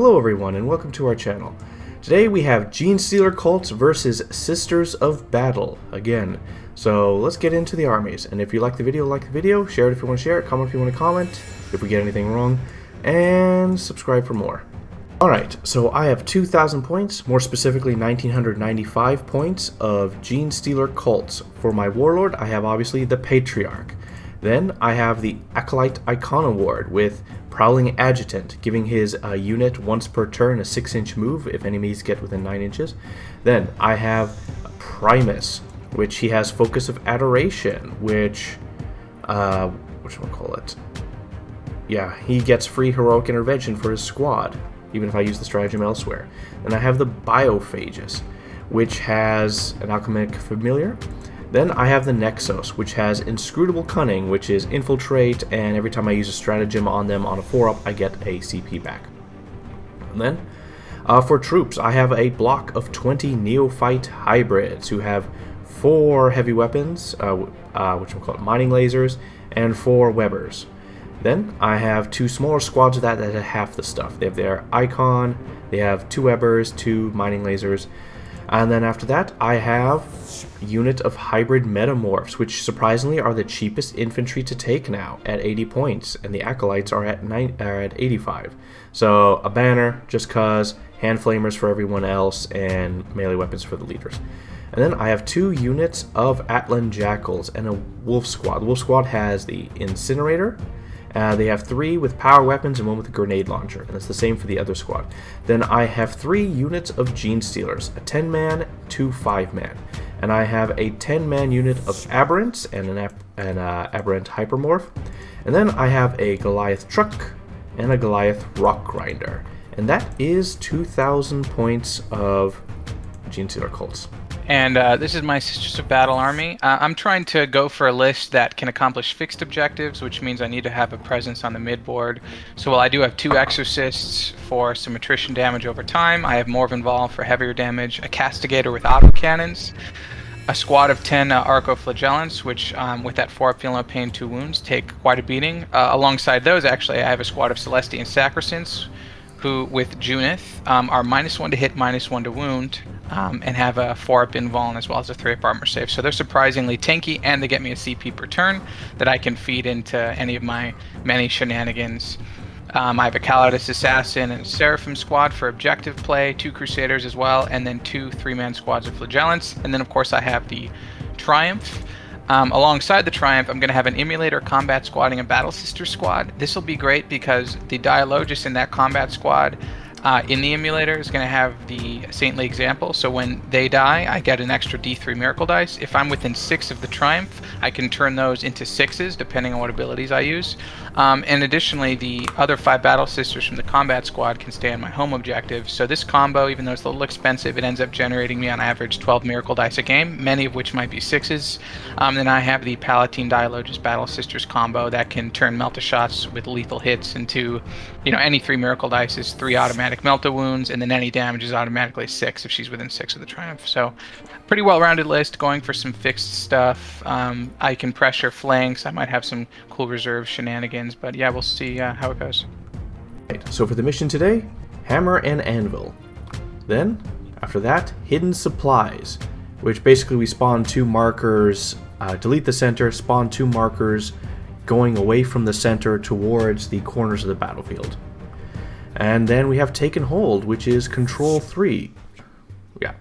Hello everyone and welcome to our channel. Today we have Genestealer cults versus Sisters of Battle again. So let's get into the armies, and if you like the video, share it if you want to share it, comment if you want to comment, if we get anything wrong, and subscribe for more. Alright, so I have 2,000 points, more specifically 1,995 points of Genestealer cults. For my warlord I have obviously the Patriarch. Then I have the Acolyte Icon Award with Prowling Adjutant, giving his unit once per turn a 6-inch move if enemies get within 9 inches. Then I have Primus, which he has Focus of Adoration, which, whatchamacallit? Yeah, he gets free Heroic Intervention for his squad, even if I use the stratagem elsewhere. Then I have the Biophagus, which has an Alchemic Familiar. Then I have the Nexos, which has Inscrutable Cunning, which is Infiltrate, and every time I use a stratagem on them on a 4-up, I get a CP back. And then, for troops, I have a block of 20 Neophyte Hybrids, who have 4 heavy weapons, Mining Lasers, and 4 Webbers. Then, I have 2 smaller squads of that have half the stuff. They have their Icon, they have 2 Webbers, 2 Mining Lasers, and then after that, I have a unit of Hybrid Metamorphs, which surprisingly are the cheapest infantry to take now at 80 points, and the Acolytes are at 85. So a banner, just cause, hand flamers for everyone else, and melee weapons for the leaders. And then I have 2 units of Atlan Jackals and a Wolf Squad. The Wolf Squad has the Incinerator. They have 3 with power weapons and 1 with a grenade launcher, and it's the same for the other squad. Then I have 3 units of Genestealers, a 10-man, 2 5-man. And I have a 10-man unit of Aberrants and an Aberrant Hypermorph. And then I have a Goliath Truck and a Goliath Rock Grinder. And that is 2,000 points of Genestealer cults. And this is my Sisters of Battle army. I'm trying to go for a list that can accomplish fixed objectives, which means I need to have a presence on the midboard. So while I do have 2 Exorcists for some attrition damage over time, I have Morven Vol for heavier damage, a Castigator with autocannons, a squad of 10 Arcoflagellants, which with that 4-up feel no pain, 2 wounds, take quite a beating. Alongside those, actually, I have a squad of Celestian Sacrosancts, who with Junith are -1 to hit, -1 to wound, and have a 4-up invuln as well as a 3-up armor save. So they're surprisingly tanky, and they get me a CP per turn that I can feed into any of my many shenanigans. I have a Calidus Assassin and a Seraphim squad for objective play, 2 Crusaders as well, and then 2 3-man squads of Flagellants. And then of course I have the Triumph. Alongside the Triumph, I'm going to have an Emulator Combat Squad and a Battle Sister squad. This will be great because the Dialogus in that combat squad in the Emulator is going to have the Saintly Example, so when they die, I get an extra D3 Miracle Dice. If I'm within 6 of the Triumph, I can turn those into 6s, depending on what abilities I use. And additionally, the other 5 Battle Sisters from the Combat Squad can stay on my home objective. So this combo, even though it's a little expensive, it ends up generating me on average 12 Miracle Dice a game, many of which might be 6s. Then I have the Palatine Dialogus Battle Sisters combo that can turn Melt-A-Shots with lethal hits into, any 3 Miracle Dice is 3 automatic Melt-A-Wounds, and then any damage is automatically 6 if she's within 6 of the Triumph. So pretty well-rounded list, going for some fixed stuff. I can pressure flanks, I might have some cool reserve shenanigans, but yeah, we'll see how it goes. Right, so for the mission today, Hammer and Anvil. Then, after that, Hidden Supplies, which basically we spawn 2 markers, delete the center, spawn 2 markers going away from the center towards the corners of the battlefield. And then we have Taken Hold, which is Control 3. Yeah,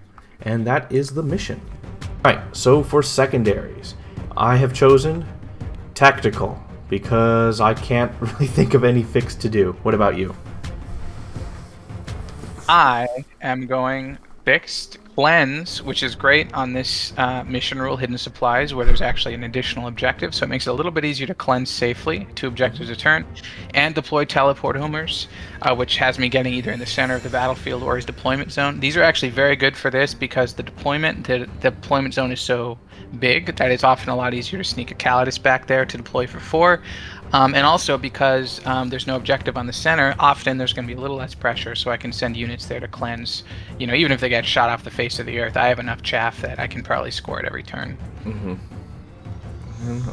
and that is the mission. Alright, so for secondaries, I have chosen Tactical, because I can't really think of any fix to do. What about you? I am going fixed cleanse, which is great on this mission rule, Hidden Supplies, where there's actually an additional objective, so it makes it a little bit easier to cleanse safely, 2 objectives a turn, and deploy Teleport Homers, which has me getting either in the center of the battlefield or his deployment zone. These are actually very good for this because the deployment zone is so big that it's often a lot easier to sneak a Calidus back there to deploy for 4. And also because there's no objective on the center, often there's going to be a little less pressure, so I can send units there to cleanse. Even if they get shot off the face of the earth, I have enough chaff that I can probably score it every turn.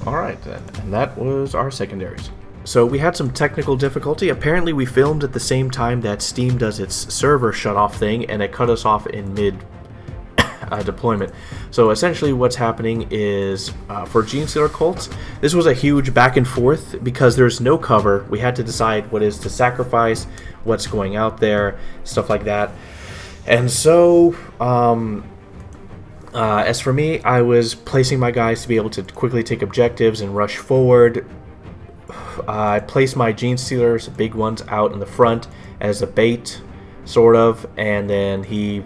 All right, and that was our secondaries. So we had some technical difficulty. Apparently we filmed at the same time that Steam does its server shut-off thing, and it cut us off in mid deployment. So essentially what's happening is, for Genestealer cults, this was a huge back and forth because there's no cover. We had to decide what is to sacrifice, what's going out there, stuff like that. And so, as for me, I was placing my guys to be able to quickly take objectives and rush forward. I placed my Genestealers, big ones, out in the front as a bait, sort of, and then he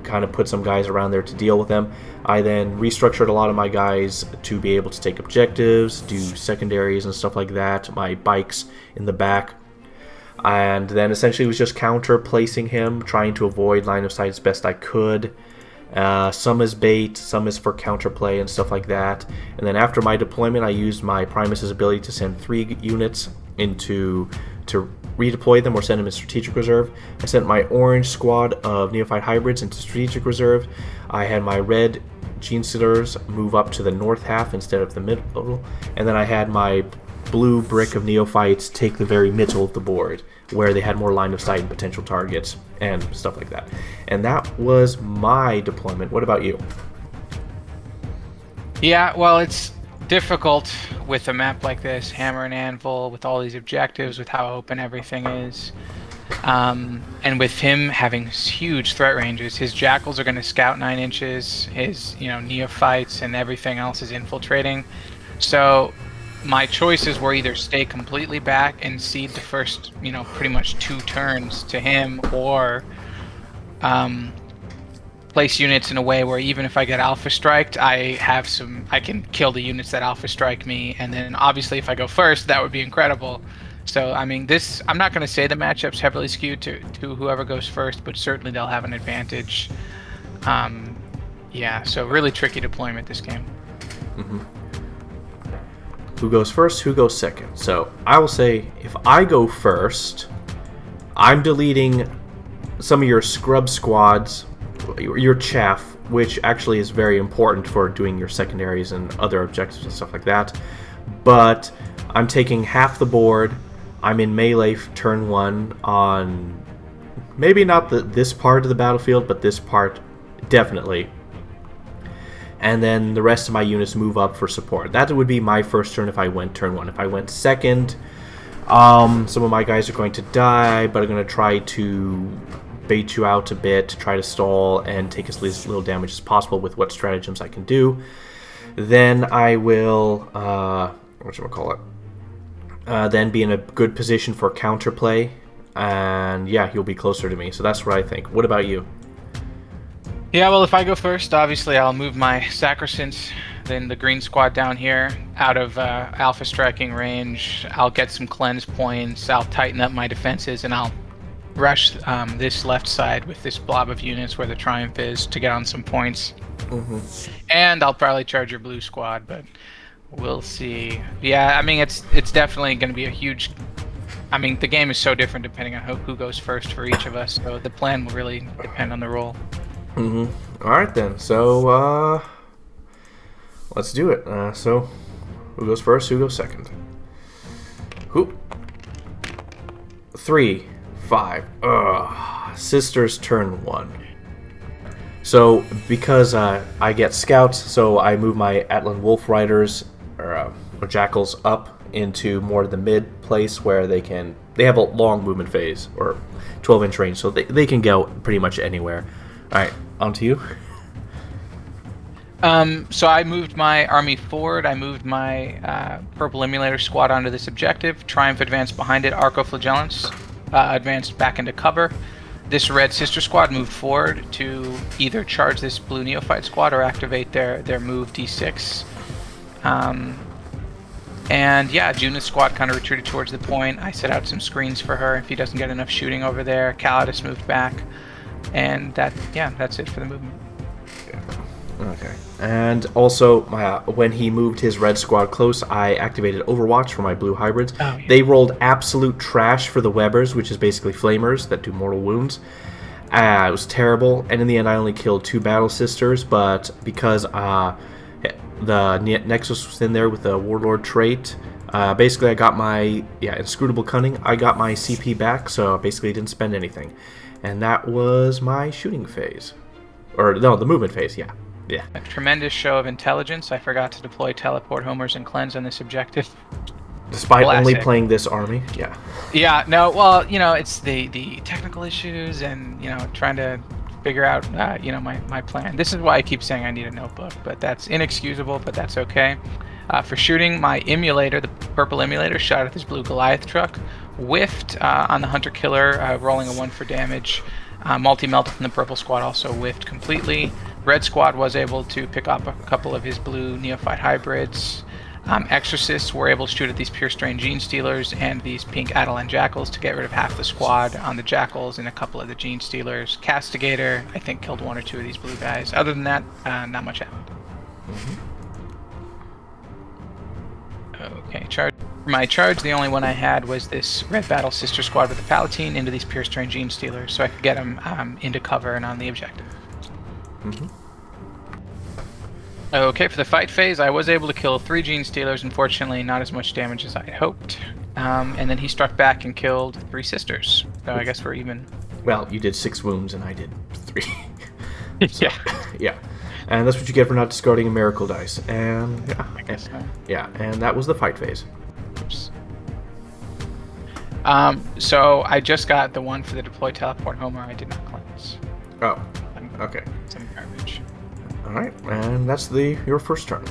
kind of put some guys around there to deal with them. I then restructured a lot of my guys to be able to take objectives, do secondaries and stuff like that, my bikes in the back. And then essentially it was just counter placing him, trying to avoid line of sight as best I could. Some as bait, some as for counterplay and stuff like that. And then after my deployment, I used my Primus's ability to send 3 units to redeploy them or send them in strategic reserve. I sent my orange squad of neophyte hybrids into strategic reserve. I had my red Genestealers move up to the north half instead of the middle, and then I had my blue brick of neophytes take the very middle of the board where they had more line of sight and potential targets and stuff like that. And that was my deployment. What about you? Yeah, well, it's difficult with a map like this, Hammer and Anvil, with all these objectives, with how open everything is. And with him having huge threat ranges, his jackals are going to scout 9 inches, his neophytes and everything else is infiltrating. So my choices were either stay completely back and cede the first, pretty much 2 turns to him, or place units in a way where even if I get alpha striked, I can kill the units that alpha strike me, and then obviously if I go first, that would be incredible. So I mean, I'm not going to say the matchup's heavily skewed to whoever goes first, but certainly they'll have an advantage. Yeah, so really tricky deployment this game. Mm-hmm. Who goes first, who goes second? So I will say, if I go first, I'm deleting some of your scrub squads, your chaff, which actually is very important for doing your secondaries and other objectives and stuff like that. But I'm taking half the board. I'm in melee turn 1 on maybe not this part of the battlefield, but this part definitely. And then the rest of my units move up for support. That would be my first turn if I went turn 1. If I went second, some of my guys are going to die, but I'm going to try to bait you out a bit, try to stall, and take as little damage as possible with what stratagems I can do. Then I will, then be in a good position for counterplay, and yeah, he'll be closer to me. So that's what I think. What about you? Yeah, well, if I go first, obviously I'll move my Sacrosanct, then the green squad down here, out of alpha striking range. I'll get some cleanse points, I'll tighten up my defenses, and I'll rush this left side with this blob of units where the Triumph is to get on some points. Mm-hmm. And I'll probably charge your blue squad, but we'll see. Yeah, I mean, it's definitely going to be a huge... I mean, the game is so different depending on who goes first for each of us, so the plan will really depend on the role. Mm-hmm. Alright then, so let's do it. So who goes first, who goes second? Who? 3, 5. Sisters turn 1. So because I get scouts, so I move my Atlan Wolf Riders or Jackals up into more of the mid place where they have a long movement phase or 12-inch range, so they can go pretty much anywhere. Alright, on to you. So I moved my army forward. I moved my purple emulator squad onto this objective. Triumph advanced behind it. Arco-Flagellants advanced back into cover. This red sister squad moved forward to either charge this blue neophyte squad or activate their move D6. And yeah, Juna's squad kind of retreated towards the point. I set out some screens for her if he doesn't get enough shooting over there. Calidus moved back. And that's it for the movement. Okay. And also, when he moved his red squad close, I activated Overwatch for my blue hybrids. Oh, yeah. They rolled absolute trash for the Webbers, which is basically flamers that do mortal wounds. It was terrible, and in the end I only killed 2 Battle Sisters, but because the Nexus was in there with the Warlord trait, Basically, I got my, inscrutable cunning. I got my CP back, so basically didn't spend anything. And that was my shooting phase. Or, no, the movement phase, yeah. Yeah. A tremendous show of intelligence. I forgot to deploy teleport homers and cleanse on this objective. Despite only Classic. playing this army, yeah. Yeah, no, well, it's the technical issues and, trying to figure out, my plan. This is why I keep saying I need a notebook, but that's inexcusable, but that's okay. For shooting, my emulator, the purple emulator, shot at this blue Goliath truck, whiffed on the Hunter Killer, rolling a 1 for damage. Multi-melted from the purple squad also whiffed completely. Red squad was able to pick up a couple of his blue Neophyte hybrids. Exorcists were able to shoot at these Pure Strain Genestealers and these pink Adelan Jackals to get rid of half the squad on the Jackals and a couple of the Genestealers. Castigator, I think, killed 1 or 2 of these blue guys. Other than that, not much happened. Okay, charge. For my charge, the only one I had was this Red Battle Sister Squad with the Palatine into these Pure Strain Genestealers, so I could get them into cover and on the objective. Okay, for the fight phase, I was able to kill 3 Genestealers, unfortunately not as much damage as I had hoped. And then he struck back and killed 3 sisters, so I guess we're even. Well, you did 6 wounds and I did 3. So, yeah. Yeah. And that's what you get for not discarding a miracle dice. And yeah. I guess so. Yeah, and that was the fight phase. Oops. So I just got the one for the deploy teleport homer. I did not cleanse. Oh, okay. Some garbage. Alright, and that's your first turn.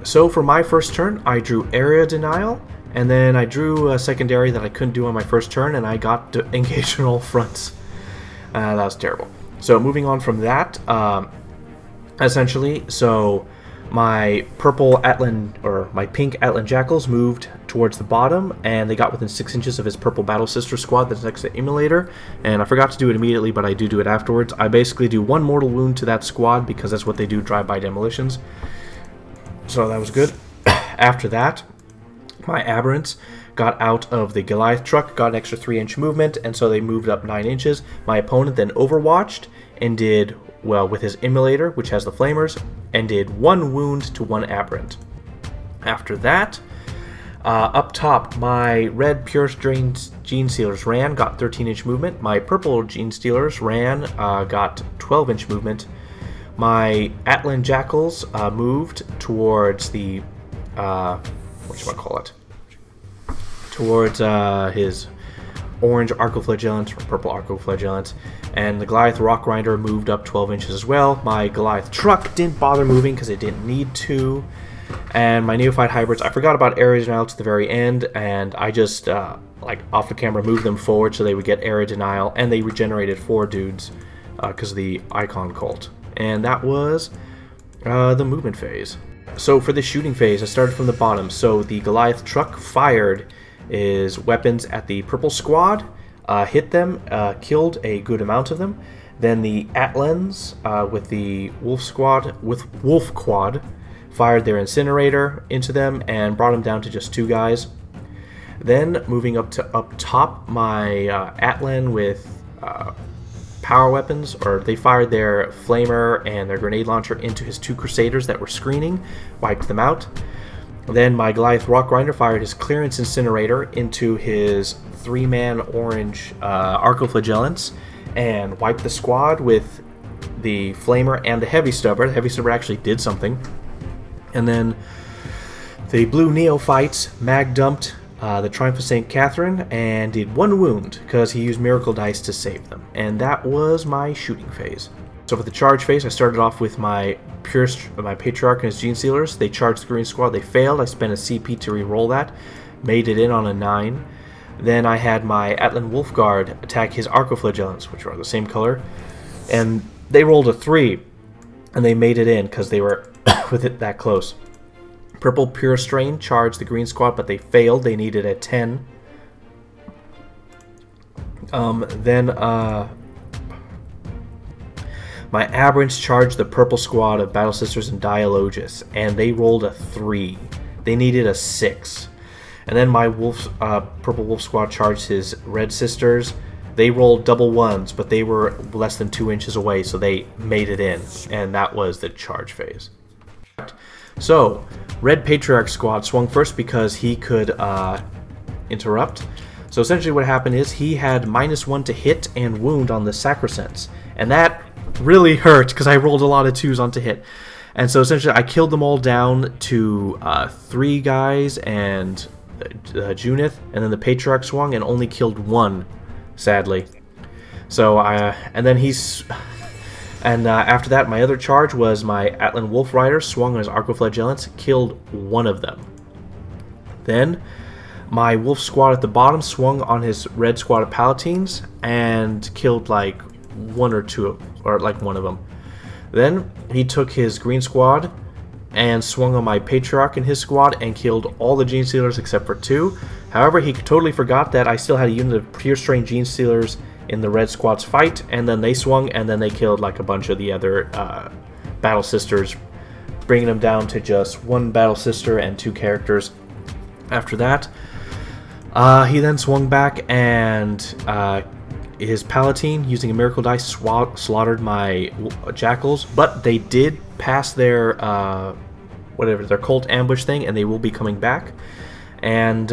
So for my first turn, I drew Area Denial, and then I drew a secondary that I couldn't do on my first turn, and I got to engage on all fronts. That was terrible. So moving on from that, essentially, so my purple Atlan, or my pink Atlan Jackals moved towards the bottom, and they got within 6 inches of his purple Battle Sister squad that's next to the Emulator, and I forgot to do it immediately, but I do it afterwards. I basically do 1 mortal wound to that squad, because that's what they do, drive-by demolitions. So that was good. After that, my Aberrants got out of the Goliath truck, got an extra 3-inch movement, and so they moved up 9 inches. My opponent then overwatched and did, well, with his Emulator, which has the Flamers, and did 1 wound to 1 Aberrant. After that, up top, my red Pure Strain Genestealers ran, got 13-inch movement. My purple Genestealers ran, got 12-inch movement. My Atlan Jackals moved towards the, towards his orange Arcoflagellant, or purple Arcoflagellant, and the Goliath Rock Grinder moved up 12 inches as well. My Goliath Truck didn't bother moving because it didn't need to. And my Neophyte Hybrids, I forgot about Area Denial to the very end, and I just, off the camera, moved them forward so they would get Area Denial, and they regenerated 4 dudes because of the Icon Cult. And that was the movement phase. So for the shooting phase, I started from the bottom. So the Goliath Truck fired his weapons at the purple squad, hit them, killed a good amount of them. Then the Atlans with the Wolf Quad fired their incinerator into them and brought them down to just 2 guys. Then moving up top, my Atlan with power weapons, or they fired their flamer and their grenade launcher into his 2 Crusaders that were screening, wiped them out. Then my Goliath Rock Grinder fired his clearance incinerator into his 3-man orange Arcoflagellants and wiped the squad with the flamer and the heavy stubber. The heavy stubber actually did something. And then the blue Neophytes mag dumped the Triumph of St. Catherine and did 1 wound because he used miracle dice to save them. And that was my shooting phase. So for the charge phase, I started off with my Patriarch and his Genestealers. They charged the green squad. They failed. I spent a CP to re-roll that. Made it in on a 9. Then I had my Atlan Wolfguard attack his Arcoflagellants, which are the same color. And they rolled a 3. And they made it in because they were with it that close. Purple Pure Strain charged the green squad, but they failed. They needed a 10. My Aberrants charged the purple squad of Battle Sisters and Dialogus, and they rolled a 3. They needed a 6. And then my purple wolf squad charged his red sisters. They rolled double 1s, but they were less than 2 inches away, so they made it in. And that was the charge phase. So, Red Patriarch Squad swung first because he could interrupt. So essentially what happened is he had -1 to hit and wound on the Sacrosanct. And that really hurt because I rolled a lot of 2s onto hit. And so essentially I killed them all down to 3 guys and Junith. And then the Patriarch swung and only killed 1, sadly. So and then he's... And after that, my other charge was my Atlan Wolf Rider swung on his Arcoflagellants, killed 1 of them. Then my Wolf Squad at the bottom swung on his Red Squad of Palatines and killed like 1 or 2, or like 1 of them. Then he took his Green Squad and swung on my Patriarch and his squad and killed all the Genestealers except for 2. However, he totally forgot that I still had a unit of Pure Strain Genestealers in the Red Squad's fight, and then they swung and then they killed like a bunch of the other Battle Sisters, bringing them down to just 1 Battle Sister and 2 characters. After that, he then swung back and his Palatine, using a Miracle Dice, slaughtered my Jackals, but they did pass their their Cult Ambush thing, and they will be coming back. And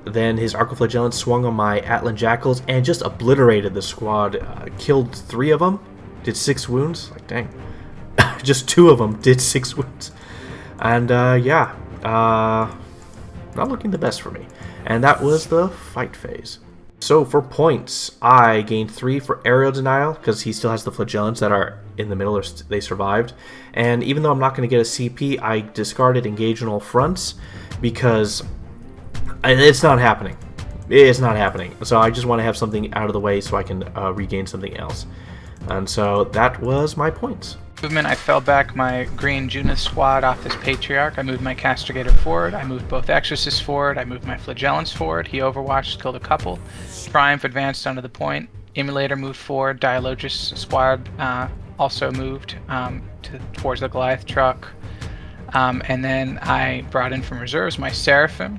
then his Arcoflagellant swung on my Atlan Jackals and just obliterated the squad, killed 3 of them, did 6 wounds, like dang. Just 2 of them did 6 wounds. And not looking the best for me. And that was the fight phase. So for points, I gained 3 for Aerial Denial, because he still has the Flagellants that are in the middle, or they survived. And even though I'm not going to get a CP, I discarded Engage on All Fronts, because it's not happening. It's not happening. So I just want to have something out of the way so I can regain something else. And so that was my points. Movement, I fell back my green Junith squad off this Patriarch. I moved my Castigator forward. I moved both Exorcists forward. I moved my Flagellants forward. He overwatched, killed a couple. Triumph advanced onto the point. Emulator moved forward. Dialogus squad also moved towards the Goliath truck. And then I brought in from reserves my Seraphim.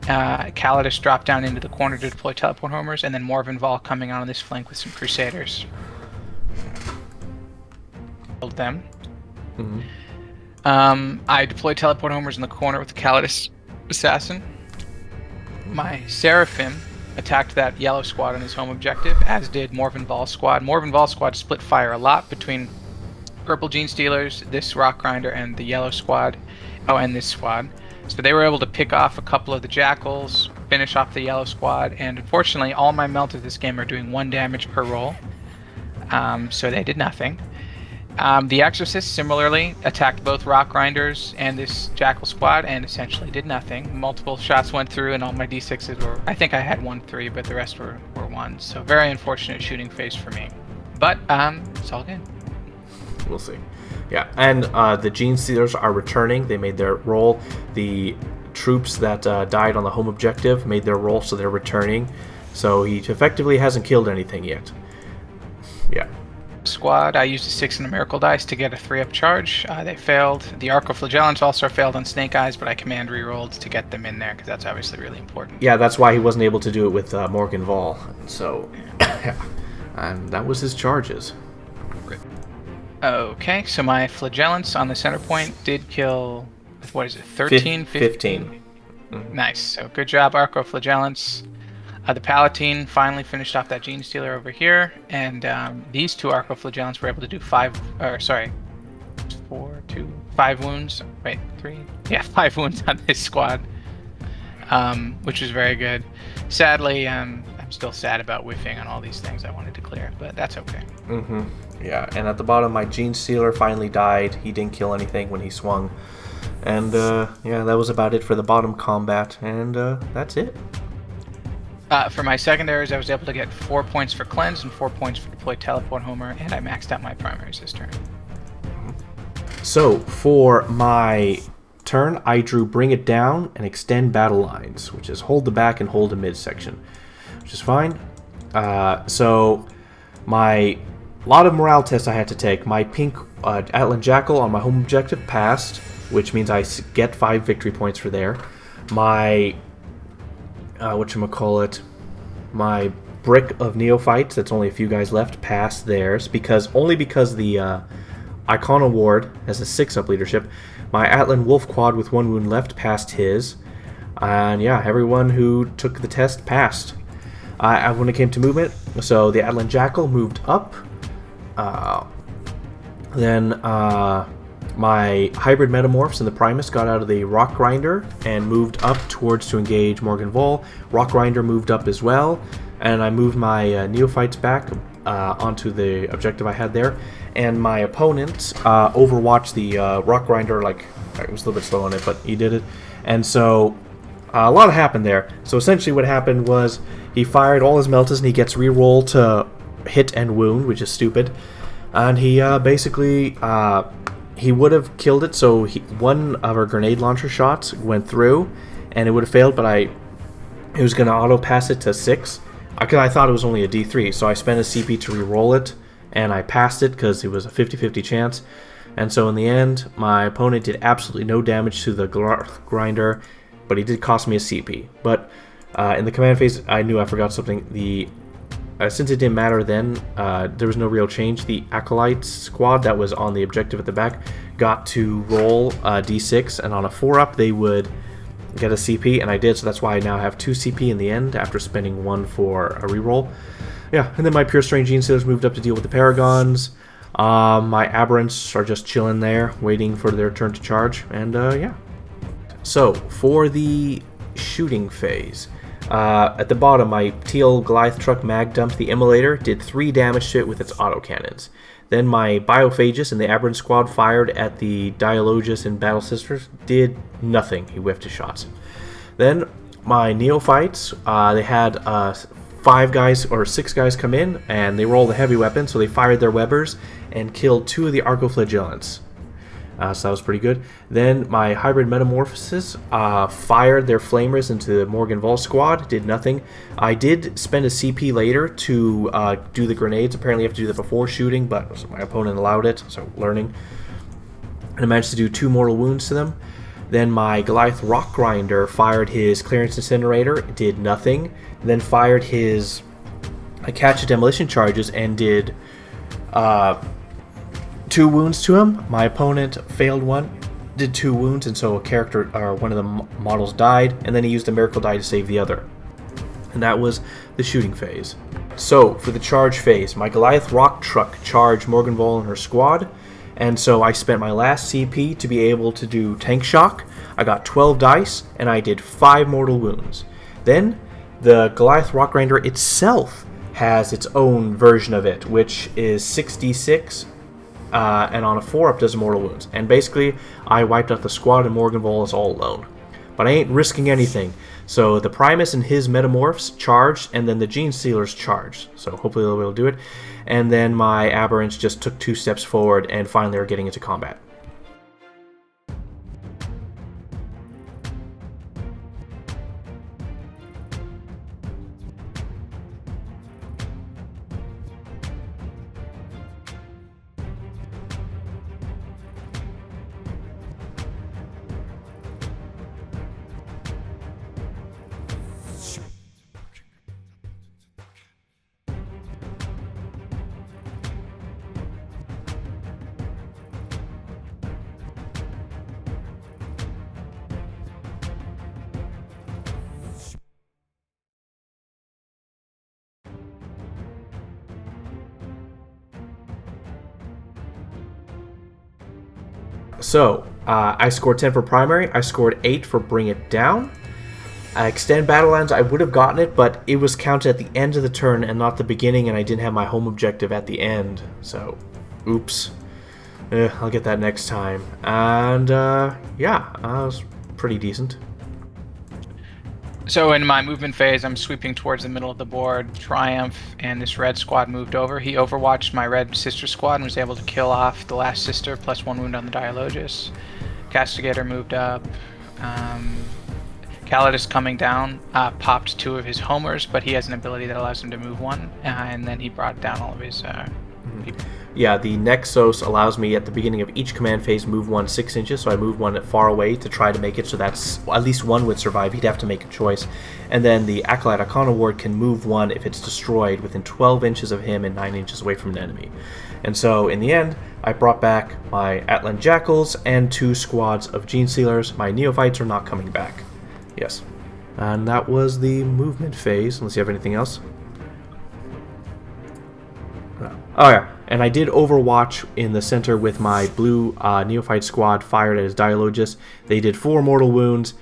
Calidus dropped down into the corner to deploy teleport homers, and then Morvenn Vahl coming on this flank with some Crusaders. Them. Mm-hmm. I deployed teleport homers in the corner with the Calidus assassin. My Seraphim attacked that yellow squad on his home objective, as did Morvenn Vahl's squad. Morvenn Vahl's squad split fire a lot between purple Genestealers, this Rock Grinder, and the yellow squad. Oh, and this squad. So they were able to pick off a couple of the Jackals, finish off the yellow squad, and unfortunately all my melters this game are doing 1 damage per roll. So they did nothing. The Exorcist similarly attacked both Rock Grinders and this Jackal squad and essentially did nothing. Multiple shots went through and all my D6s were... I think I had 1-3, but the rest were 1s. So very unfortunate shooting phase for me. But it's all good. We'll see. Yeah, and the Genestealers are returning. They made their roll. The troops that died on the home objective made their roll, so they're returning. So he effectively hasn't killed anything yet. Yeah. Squad, I used a 6 and a Miracle Dice to get a 3-up charge. They failed. The Arcoflagellants also failed on Snake Eyes, but I command rerolled to get them in there because that's obviously really important. Yeah, that's why he wasn't able to do it with Morvenn Vahl. So, yeah. And that was his charges. Okay, so my Flagellants on the center point did kill, what is it, 13? 15. Mm-hmm. Nice, so good job, Arcoflagellants. The Palatine finally finished off that Genestealer over here, and these 2 Arcoflagellants were able to do 5 wounds. Wait, 3? Yeah, 5 wounds on this squad, which was very good. Sadly, I'm still sad about whiffing on all these things I wanted to clear, but that's okay. Mm-hmm. Yeah, and at the bottom, my Genestealer finally died. He didn't kill anything when he swung. And, yeah, that was about it for the bottom combat, and that's it. For my secondaries, I was able to get 4 points for Cleanse and 4 points for Deploy Teleport Homer, and I maxed out my primaries this turn. So, for my turn, I drew Bring It Down and Extend Battle Lines, which is hold the back and hold the mid section, which is fine. So, my lot of morale tests I had to take. My pink Atlan Jackal on my home objective passed, which means I get 5 victory points for there. My my Brick of Neophytes, that's only a few guys left, passed theirs, because the Icona Ward has a 6-up leadership. My Atlan Wolf Quad with 1 wound left passed his. And yeah, everyone who took the test passed. When it came to movement, so the Atlan Jackal moved up. Then my Hybrid Metamorphs and the Primus got out of the Rock Grinder and moved up towards to engage Morgan Vol. Rock Grinder moved up as well. And I moved my Neophytes back onto the objective I had there. And my opponent overwatched the Rock Grinder, like, it was a little bit slow on it, but he did it. And so a lot happened there. So essentially what happened was he fired all his Meltas and he gets reroll to hit and wound, which is stupid. And he basically, he would have killed it, so one of our grenade launcher shots went through and it would have failed, but it was going to auto pass it to 6. I thought it was only a D3, so I spent a CP to re-roll it, and I passed it because it was a 50-50 chance. And so in the end, my opponent did absolutely no damage to the grinder, but he did cost me a CP. But in the command phase, I knew I forgot something. Since it didn't matter then, there was no real change. The Acolyte squad that was on the objective at the back got to roll D6, and on a 4-up, they would get a CP, and I did, so that's why I now have 2 CP in the end after spending 1 for a reroll. Yeah, and then my Pure Strain Genestealers moved up to deal with the Paragons. My Aberrants are just chilling there, waiting for their turn to charge, and yeah. So, for the shooting phase, at the bottom, my Teal Goliath Truck mag dumped the Immolator, did 3 damage to it with its autocannons. Then my Biophagus and the Aberrant squad fired at the Dialogus and Battle Sisters, did nothing. He whiffed his shots. Then my Neophytes, they had 5 guys or 6 guys come in, and they rolled a heavy weapon, so they fired their Webbers and killed 2 of the Arcoflagellants. So that was pretty good. Then my Hybrid Metamorphosis fired their Flamers into the Morgan Vol squad, did nothing. I did spend a CP later to do the grenades. Apparently you have to do that before shooting, but my opponent allowed it, so learning. And I managed to do 2 mortal wounds to them. Then my Goliath Rock Grinder fired his Clearance Incinerator, did nothing. Then fired his Catch of Demolition Charges and did 2 wounds to him. My opponent failed 1, did 2 wounds, and so a character or one of the models died, and then he used a miracle die to save the other. And that was the shooting phase. So for the charge phase, my Goliath Rock Truck charged Morgan Vol and her squad, and so I spent my last CP to be able to do Tank Shock. I got 12 dice, and I did 5 mortal wounds. Then the Goliath Rock Grinder itself has its own version of it, which is 6d6. And on a 4-up does mortal wounds. And basically, I wiped out the squad and Morgan Vol is all alone. But I ain't risking anything. So the Primus and his Metamorphs charged, and then the Genestealers charged. So hopefully they'll be able to do it. And then my Aberrants just took 2 steps forward and finally are getting into combat. So, I scored 10 for primary, I scored 8 for bring it down. Extend Battlelands, I would have gotten it, but it was counted at the end of the turn and not the beginning, and I didn't have my home objective at the end. So, oops. I'll get that next time. And, yeah, it was pretty decent. So in my movement phase, I'm sweeping towards the middle of the board. Triumph and this red squad moved over. He overwatched my red sister squad and was able to kill off the last sister, plus 1 wound on the Dialogus. Castigator moved up. Calidus coming down, popped 2 of his homers, but he has an ability that allows him to move 1, and then he brought down all of his Yeah, the Nexos allows me at the beginning of each command phase move one 6 inches, so I move one far away to try to make it so that's at least one would survive. He'd have to make a choice. And then the Acolyte Arcana Ward can move one if it's destroyed within 12 inches of him and 9 inches away from an enemy. And so in the end, I brought back my Atlan Jackals and 2 squads of Genestealers. My Neophytes are not coming back. Yes. And that was the movement phase, unless you have anything else. Oh yeah, and I did Overwatch in the center with my blue Neophyte squad fired at his Dialogus. They did 4 mortal wounds,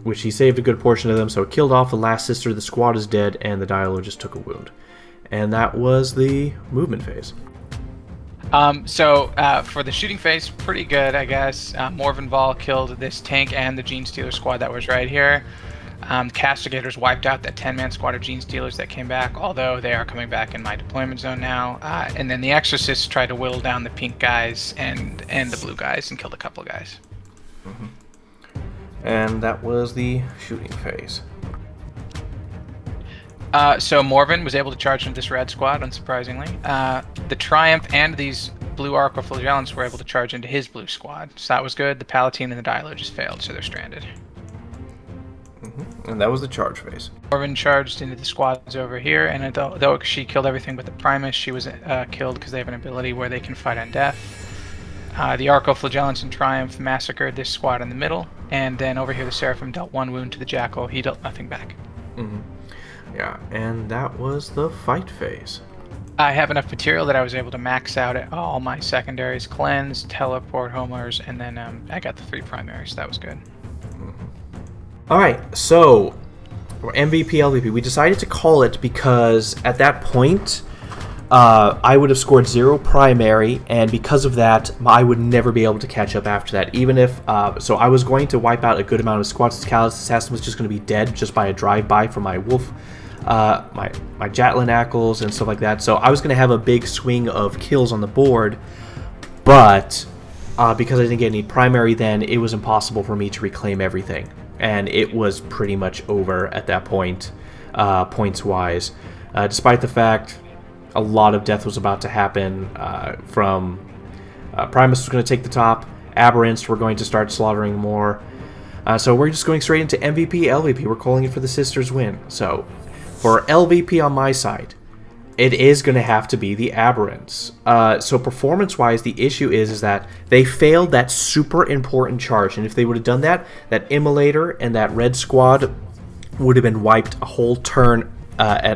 which he saved a good portion of them, so it killed off the last sister, the squad is dead, and the Dialogus took a wound. And that was the movement phase. For the shooting phase, pretty good, I guess. Morvenval killed this tank and the Genestealer squad that was right here. Castigators wiped out that 10-man squad of Genestealers that came back, although they are coming back in my deployment zone now. And then the Exorcists tried to whittle down the pink guys and the blue guys and killed a couple of guys. Mm-hmm. And that was the shooting phase. So Morven was able to charge into this red squad, unsurprisingly. The Triumph and these blue Arcoflagellants were able to charge into his blue squad, so that was good. The Palatine and the Dialo just failed, so they're stranded. And that was the charge phase. Morven charged into the squads over here, and though she killed everything but the Primus, she was killed because they have an ability where they can fight on death. The Arcoflagellants and Triumph massacred this squad in the middle, and then over here the Seraphim dealt 1 wound to the Jackal. He dealt nothing back. Mm-hmm. Yeah, and that was the fight phase. I have enough material that I was able to max out at all my secondaries, cleanse, teleport, homers, and then I got the 3 primaries, so that was good. Alright, so MVP, LVP. We decided to call it because at that point, I would have scored 0 primary, and because of that, I would never be able to catch up after that. Even if, so I was going to wipe out a good amount of squads. Callous Assassin was just going to be dead just by a drive-by from my Wolf, my Jatlin Ackles and stuff like that. So I was going to have a big swing of kills on the board, but because I didn't get any primary then, it was impossible for me to reclaim everything. And it was pretty much over at that point, points-wise. Despite the fact a lot of death was about to happen from Primus was going to take the top, Aberrants were going to start slaughtering more. So we're just going straight into MVP, LVP. We're calling it for the Sisters win. So for LVP on my side, it is going to have to be the Aberrants. So performance-wise, the issue is that they failed that super important charge. And if they would have done that, that Immolator and that red squad would have been wiped a whole turn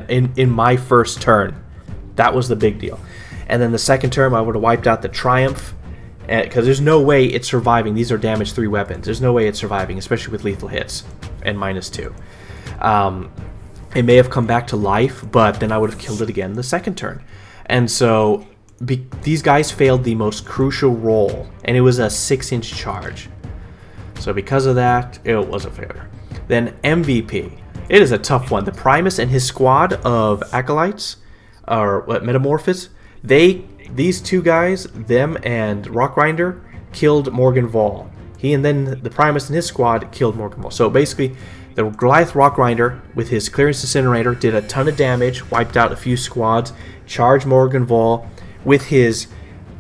in my first turn. That was the big deal. And then the second turn, I would have wiped out the Triumph, because there's no way it's surviving. These are damage 3 weapons. There's no way it's surviving, especially with lethal hits and -2. It may have come back to life, but then I would have killed it again the second turn. And so these guys failed the most crucial role, and it was a 6-inch charge. So because of that, it was a failure. Then MVP. It is a tough one. The Primus and his squad of Acolytes, or Metamorphos, these 2 guys, them and Rockgrinder, killed Morgan Vol. He and then the Primus and his squad killed Morgan Vol. So basically, the Goliath Rockgrinder, with his Clearance Incinerator, did a ton of damage, wiped out a few squads, charged Morgan Vol with his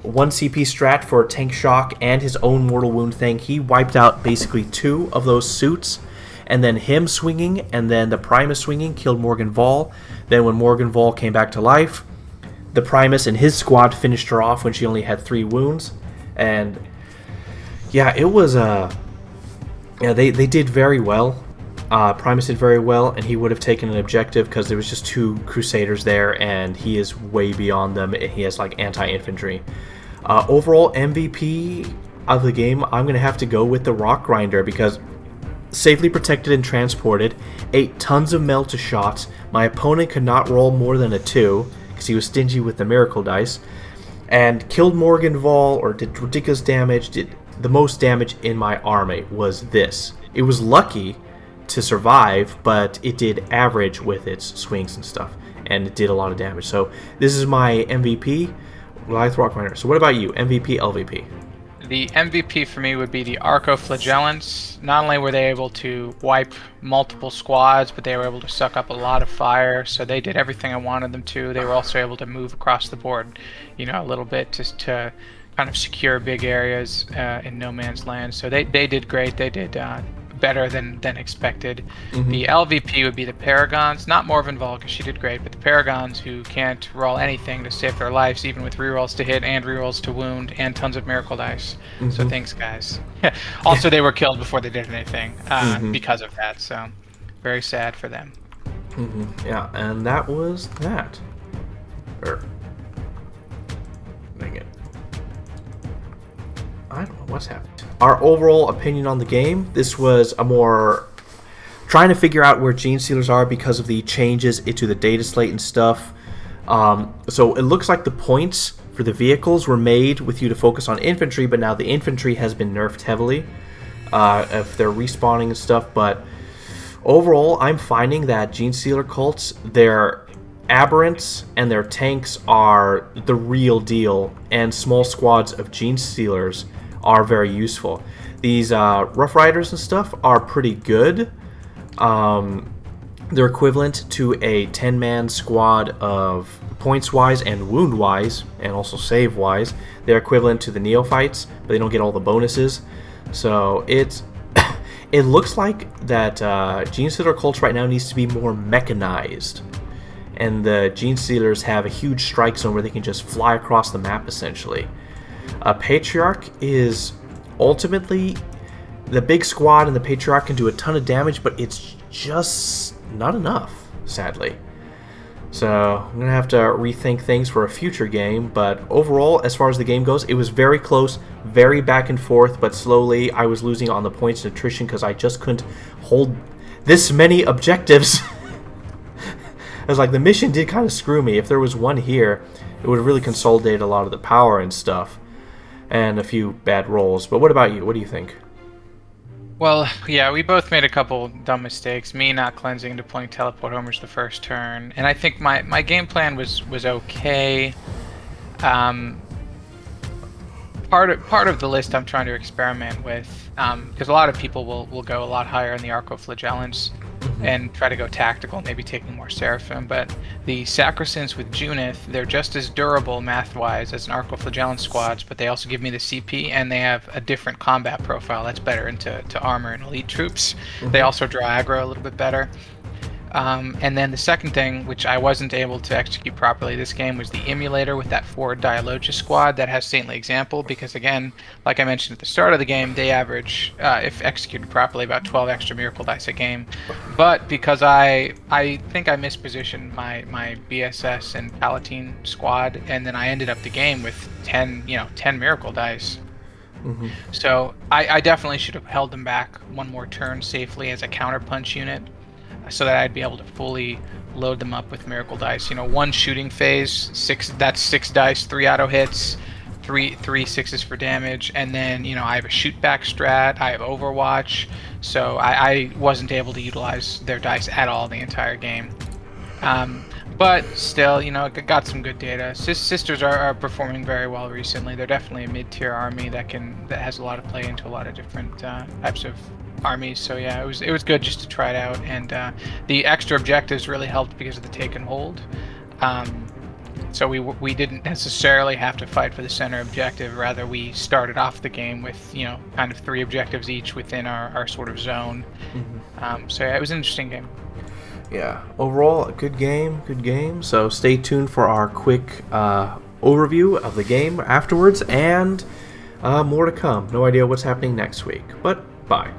1 CP strat for tank shock and his own mortal wound thing. He wiped out basically 2 of those suits, and then him swinging, and then the Primus swinging killed Morgan Vol. Then when Morgan Vol came back to life, the Primus and his squad finished her off when she only had 3 wounds. And yeah, it was they did very well. Primus did very well, and he would have taken an objective because there was just 2 Crusaders there, and he is way beyond them, and he has like anti-infantry. Overall MVP of the game, I'm going to have to go with the Rockgrinder because safely protected and transported, ate tons of Melta shots. My opponent could not roll more than a 2 because he was stingy with the Miracle Dice, and killed Morgan Vol, or did ridiculous damage. Did the most damage in my army was this. It was lucky to survive, but it did average with its swings and stuff, and it did a lot of damage. So this is my MVP, Goliath Rockminer. So what about you, MVP, LVP? The MVP for me would be the Arco-Flagellants. Not only were they able to wipe multiple squads, but they were able to suck up a lot of fire, so they did everything I wanted them to. They were also able to move across the board, a little bit just to kind of secure big areas in no man's land. So they did great. They did better than expected. The LVP would be the Paragons, not Morvenval because she did great, but the Paragons who can't roll anything to save their lives, even with rerolls to hit and rerolls to wound and tons of miracle dice. So thanks, guys. Also, they were killed before they did anything because of that, so very sad for them. Yeah, and that was that. Dang it. I don't know what's happened. Our overall opinion on the game, this was a more trying to figure out where Genestealers are because of the changes into the data slate and stuff. So it looks like the points for the vehicles were made with you to focus on infantry, but now the infantry has been nerfed heavily if they're respawning and stuff. But overall, I'm finding that Genestealer cults, their aberrants and their tanks are the real deal, and small squads of Genestealers are very useful. These Rough Riders and stuff are pretty good. They're equivalent to a 10-man squad of points-wise and wound-wise, and also save-wise. They're equivalent to the Neophytes, but they don't get all the bonuses. So it looks like that Genestealer cults right now needs to be more mechanized. And the Genestealers have a huge strike zone where they can just fly across the map, essentially. Patriarch is ultimately the big squad, and the Patriarch can do a ton of damage, but it's just not enough, sadly. So I'm going to have to rethink things for a future game, but overall, as far as the game goes, it was very close, very back and forth, but slowly I was losing on the points and attrition because I just couldn't hold this many objectives. I was like, the mission did kind of screw me. If there was one here, it would really consolidate a lot of the power and stuff, and a few bad rolls. But what about you? What do you think? Well, yeah, we both made a couple dumb mistakes. Me not cleansing and deploying teleport homers the first turn, and I think my game plan was okay. Part of the list I'm trying to experiment with, because a lot of people will go a lot higher in the Arco-Flagellants and try to go tactical, maybe taking more Seraphim, but the Sacrosands with Junith, they're just as durable math-wise as an Arco-Flagellant squads, but they also give me the CP, and they have a different combat profile that's better into armor and elite troops. They also draw aggro a little bit better. And then the second thing, which I wasn't able to execute properly this game, was the emulator with that forward Dialogia squad that has Saintly Example, because again, like I mentioned at the start of the game, they average, if executed properly, about 12 extra miracle dice a game. But because I think I mispositioned my BSS and Palatine squad, and then I ended up the game with 10 miracle dice. So I definitely should have held them back one more turn safely as a counterpunch unit, so that I'd be able to fully load them up with miracle dice. One shooting phase, that's 6 dice, 3 auto hits, three 6s for damage, and then I have a shoot back strat, I have Overwatch, so I wasn't able to utilize their dice at all the entire game. But still, got some good data. Sisters are performing very well recently. They're definitely a mid-tier army that has a lot of play into a lot of different types of armies. So yeah, it was good just to try it out, and the extra objectives really helped because of the take and hold. So we didn't necessarily have to fight for the center objective. Rather, we started off the game with kind of 3 objectives each within our sort of zone. So yeah, it was an interesting game. Yeah, overall, a good game. So stay tuned for our quick overview of the game afterwards, and more to come. No idea what's happening next week, but bye.